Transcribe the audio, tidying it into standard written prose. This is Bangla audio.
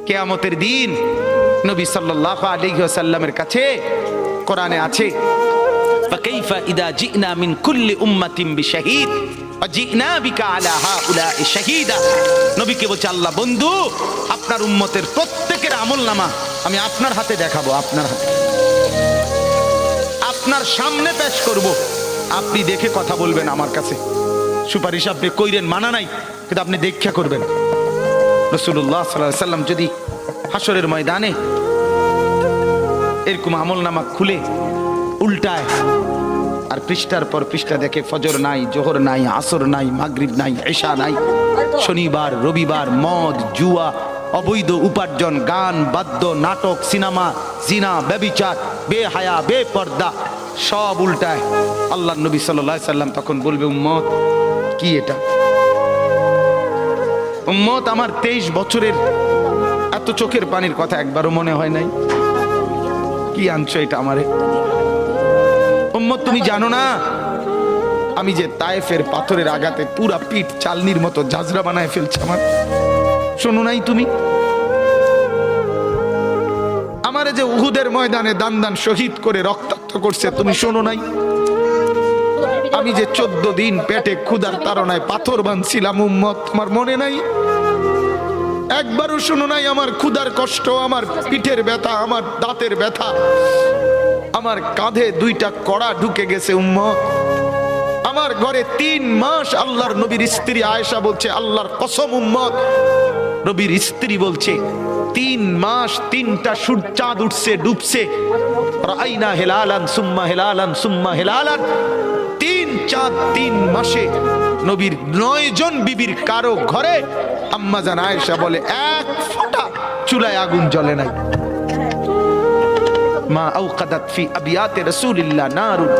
কিয়ামতের দিন নবী সাল্লাল্লাহু আলাইহি ওয়াসাল্লামের কাছে কোরআনে আছে, ফাকাইফা ইদা জিনা মিন কুল্লি উম্মাতিন বিশাহিদ ওয়া জিনা বিকা আলা হাউলা'i শাহীদা। নবীকে বলছে আল্লাহ, বন্ধু আপনার উম্মতের প্রত্যেকের আমলনামা আমি আপনার হাতে দেখাবো, আপনার হাতে, আপনার সামনে পেশ করব, আপনি দেখে কথা বলবেন আমার কাছে। সুপারিশ আপনি কইরেন, মানা নাই, কিন্তু আপনি দেখা করবেন। রাসূলুল্লাহ সাল্লাল্লাহু আলাইহি ওয়াসাল্লাম যদি হাসরের ময়দানে এরকম আমলনামা খুলে উল্টায় আর পৃষ্ঠার পর পৃষ্ঠা দেখে ফজর নাই, জোহর নাই, আসর নাই, মাগরিব নাই, ঈশা নাই, শনিবার রবিবার, মদ জুয়া, অবৈধ উপার্জন, গান বাদ্য, নাটক, সিনেমা, জিনা, ব্যভিচার, বেহায়া, বেপর্দা সব উল্টায়। আল্লাহর নবী সাল্লাল্লাহু আলাইহি সাল্লাম তখন বলবে, উম্মত কি এটা? উম্মত আমার 23 বছরের এত চোখের পানির কথা একবারও মনে হয় নাই, কি আনছো এটা আমারে? উম্মত তুমি জানো না আমি যে তায়েফের পাথরের আঘাতে পুরা পিঠ চালনির মতো ঝাঁঝরা বানায় ফেলছে আমার? শোনো নাই তুমি? আমারে যে উহুদের ময়দানে দান দান শহীদ করে রক্তাক্ত করছে, তুমি শোনো নাই? আমি যে 14 দিন পেটে ক্ষুধার তাড়নায় পাথর বাঁধছিলাম, উম্মত তোমার মনে নাই? একবারও শোনো নাই আমার ক্ষুধার কষ্ট, আমার পিঠের ব্যথা, আমার দাঁতের ব্যথা, আমার কাঁধে 2টা কড়া ঢুকে গেছে উম্মত। আমার ঘরে 3 মাস আল্লাহর নবীর স্ত্রী আয়েশা বলছে, আল্লাহর কসম উম্মত, নবীর স্ত্রী বলছে 3 মাস 3টা চাঁদ উঠছে ডুবছে, রাইনা হেলালান সুম্মা হেলালান সুম্মা হেলালান, 3 চাঁদ 3 মাসে নবীর 9 জন বিবির কারো ঘরে আম্মা জান আয়েশা বলে 1 ফোঁটা চুলায় আগুন জ্বলে নাই। মা আওকাদাত ফি আবিয়াতে রাসূলিল্লাহ নারুন